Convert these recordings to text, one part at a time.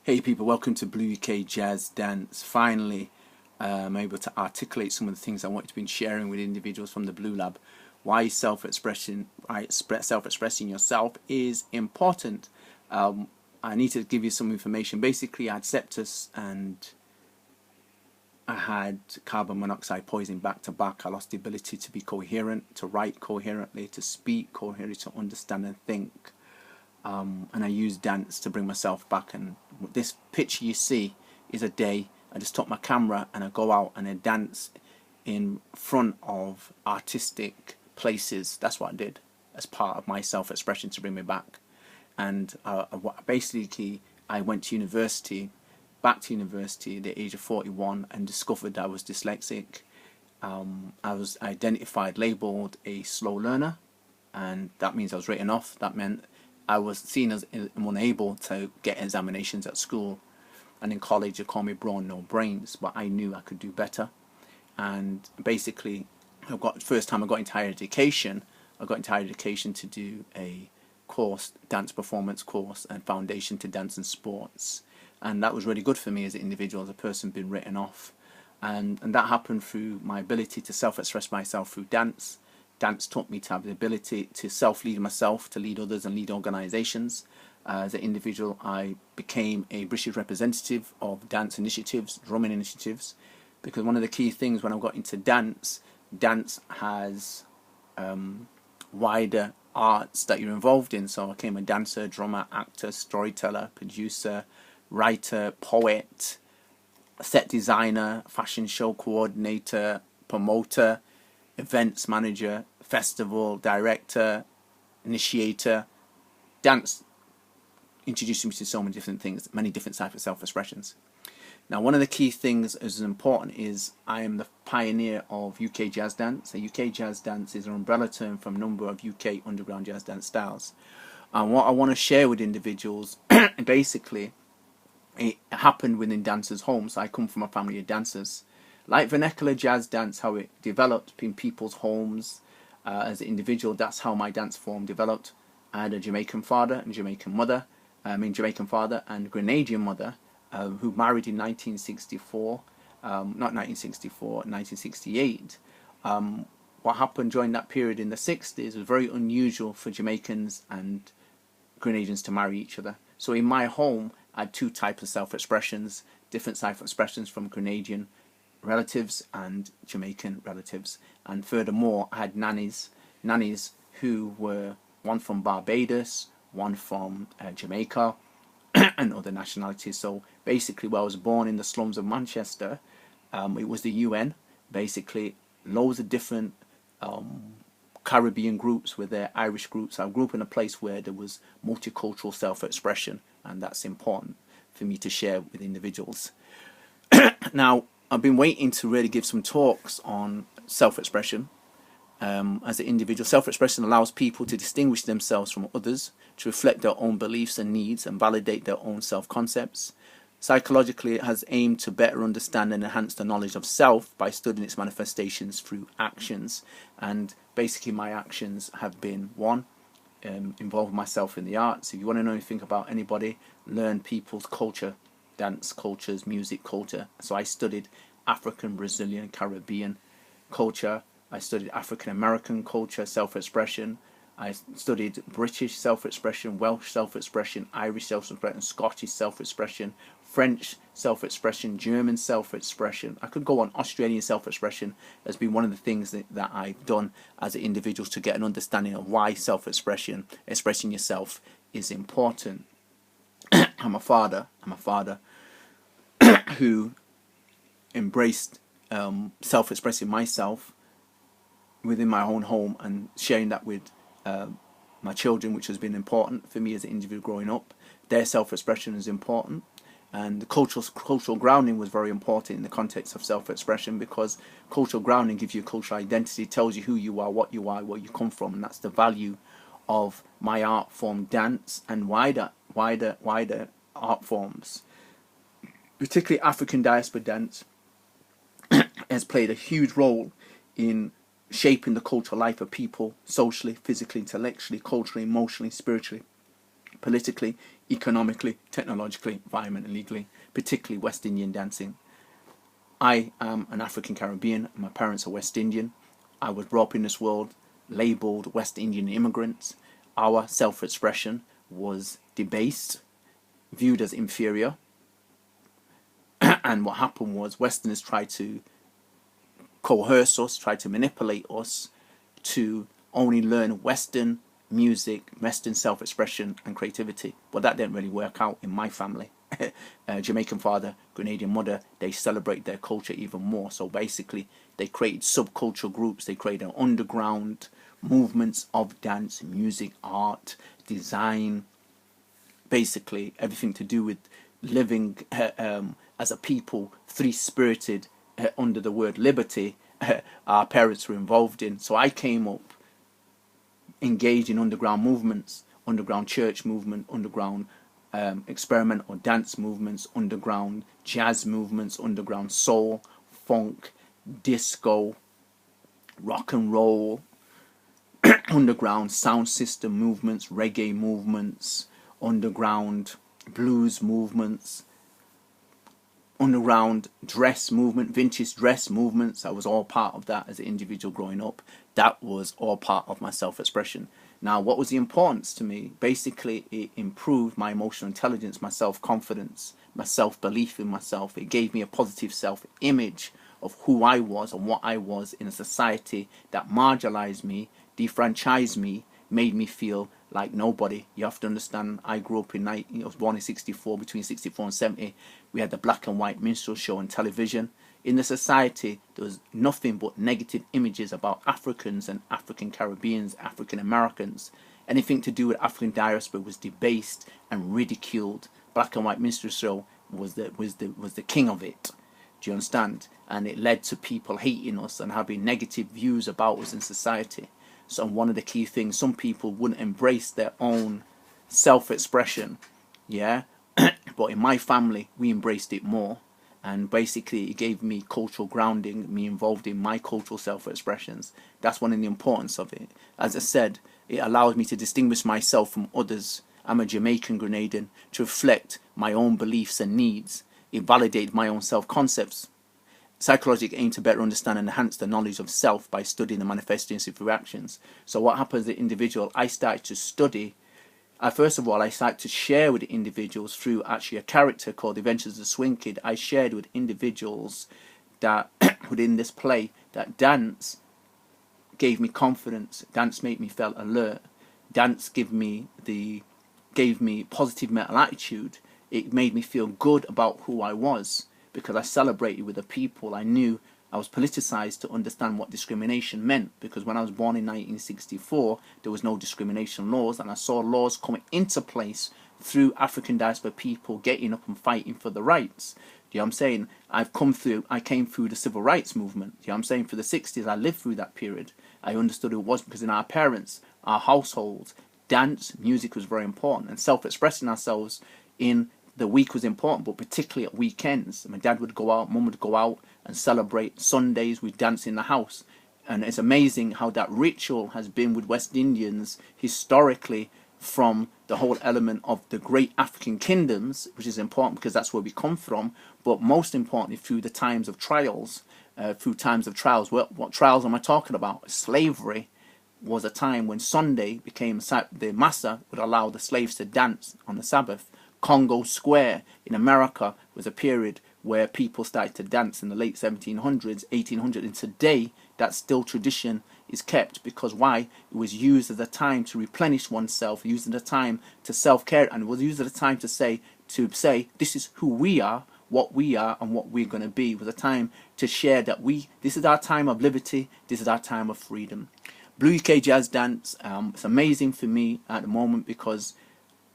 Hey people, welcome to Blue UK Jazz Dance. Finally, I'm able to articulate some of the things I wanted to be sharing with individuals from the Blue Lab. Why self-expression, self-expressing yourself is important. I need to give you some information. Basically, I had sepsis and I had carbon monoxide poisoning back to back. I lost the ability to be coherent, to write coherently, to speak coherently, to understand and think. And I use dance to bring myself back. And this picture you see is a day I just took my camera and I go out and I dance in front of artistic places. That's what I did as part of my self-expression to bring me back. And basically I went to university, back to university at the age of 41, and discovered I was dyslexic. I was identified, labelled a slow learner, and that means I was written off. That meant I was seen as unable to get examinations at school, and in college they called me brawn no brains, but I knew I could do better. And basically, first time I got into higher education, to do a course, dance performance course, and foundation to dance and sports, and that was really good for me as an individual, as a person being written off, and that happened through my ability to self-express myself through dance. Dance taught me to have the ability to self-lead myself, to lead others and lead organisations. As an individual, I became a British representative of dance initiatives, drumming initiatives, because one of the key things when I got into dance has wider arts that you're involved in. So I became a dancer, drummer, actor, storyteller, producer, writer, poet, set designer, fashion show coordinator, promoter, events manager, festival director, initiator. Dance introduced me to so many different things, many different types of self-expressions. Now, one of the key things as important is I am the pioneer of UK Jazz Dance. So UK Jazz Dance is an umbrella term from a number of UK underground jazz dance styles. And what I want to share with individuals, basically, it happened within dancers' homes. I come from a family of dancers. Like vernacular jazz dance, how it developed in people's homes as an individual, that's how my dance form developed. I had a Jamaican father and Jamaican mother, Jamaican father and Grenadian mother, who married in 1964, not 1964, 1968. What happened during that period in the 60s was very unusual for Jamaicans and Grenadians to marry each other. So in my home, I had two types of self-expressions, different self-expressions from Grenadian relatives and Jamaican relatives. And furthermore, I had nannies who were one from Barbados, one from Jamaica, and other nationalities. So basically, where I was born in the slums of Manchester, it was the UN. Basically, loads of different Caribbean groups with their Irish groups. I grew up in a place where there was multicultural self-expression, and that's important for me to share with individuals. Now, I've been waiting to really give some talks on self-expression. As an individual, self-expression allows people to distinguish themselves from others, to reflect their own beliefs and needs, and validate their own self-concepts. Psychologically, it has aimed to better understand and enhance the knowledge of self by studying its manifestations through actions. And basically, my actions have been, one, involve myself in the arts. If you want to know anything about anybody, learn people's culture, dance cultures, music culture. So I studied African, Brazilian, Caribbean culture. I studied African American culture, self-expression. I studied British self-expression, Welsh self-expression, Irish self-expression, Scottish self-expression, French self-expression, German self-expression. I could go on. Australian self-expression has been one of the things that I've done as an individual to get an understanding of why self-expression, expressing yourself, is important. I'm a father who embraced self-expressing myself within my own home and sharing that with my children, which has been important for me as an individual growing up. Their self-expression is important, and the cultural grounding was very important in the context of self-expression, because cultural grounding gives you cultural identity, tells you who you are, what you come from, and that's the value of my art form, dance, and wider art forms. Particularly African diaspora dance has played a huge role in shaping the cultural life of people, socially, physically, intellectually, culturally, emotionally, spiritually. politically, economically, technologically, environmentally, legally, particularly West Indian dancing. I am an African Caribbean. My parents are West Indian. I was brought up in this world labeled West Indian immigrants. Our self-expression was debased, viewed as inferior. And what happened was Westerners tried to coerce us, tried to manipulate us to only learn Western music, Western self-expression and creativity. But that didn't really work out in my family. Jamaican father, Grenadian mother, they celebrate their culture even more. So basically, they created subcultural groups, they created underground movements of dance, music, art, design, basically everything to do with living as a people, free-spirited, under the word liberty. Our parents were involved in. So I came up engaged in underground movements, underground church movement, underground experimental dance movements, underground jazz movements, underground soul, funk, disco, rock and roll, underground sound system movements, reggae movements, underground blues movements, underground dress movement, vintage dress movements. I was all part of that as an individual growing up. That was all part of my self-expression. Now, what was the importance to me? Basically, it improved my emotional intelligence, my self-confidence, my self-belief in myself. It gave me a positive self-image of who I was and what I was in a society that marginalized me, defranchised me, made me feel like nobody. You have to understand, I grew up I was born in 64, between 64 and 70. We had the black and white minstrel show on television. In the society, there was nothing but negative images about Africans and African Caribbeans, African Americans. Anything to do with African diaspora was debased and ridiculed. Black and white minstrel show was the king of it. Do you understand? And it led to people hating us and having negative views about us in society. So one of the key things, some people wouldn't embrace their own self-expression, yeah? But in my family, we embraced it more. And basically, it gave me cultural grounding, me involved in my cultural self-expressions. That's one of the importance of it. As I said, it allowed me to distinguish myself from others. I'm a Jamaican Grenadian, to reflect my own beliefs and needs. It validated my own self-concepts. Psychological aim to better understand and enhance the knowledge of self by studying the manifestations through actions. So what happens as an individual, I started to study. First of all, I started to share with individuals through actually a character called The Adventures of the Swing Kid. I shared with individuals that within this play that dance gave me confidence. Dance made me feel alert. Dance gave me positive mental attitude. It made me feel good about who I was, because I celebrated with the people. I knew I was politicized to understand what discrimination meant, because when I was born in 1964, there was no discrimination laws, and I saw laws coming into place through African diaspora people getting up and fighting for the rights. Do you know what I'm saying? I came through the civil rights movement. Do you know what I'm saying? For the 60s, I lived through that period. I understood who it was, because in our parents, our households, dance, music was very important, and self-expressing ourselves in the week was important, but particularly at weekends. My dad would go out, mum would go out and celebrate. Sundays we'd dance in the house. And it's amazing how that ritual has been with West Indians historically, from the whole element of the great African kingdoms, which is important because that's where we come from, but most importantly through the times of trials. What trials am I talking about? Slavery was a time when Sunday became, the massa would allow the slaves to dance on the Sabbath. Congo Square in America was a period where people started to dance in the late 1700s, 1800s, and today that still tradition is kept, because why? It was used as a time to replenish oneself, used as a time to self-care, and it was used as a time to say this is who we are, what we are, and what we're going to be. It was a time to share that this is our time of liberty, this is our time of freedom. Blue UK Jazz Dance, it's amazing for me at the moment, because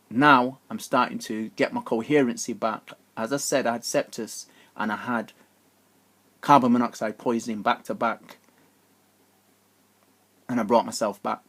now I'm starting to get my coherency back. As I said, I had sepsis and I had carbon monoxide poisoning back to back, and I brought myself back.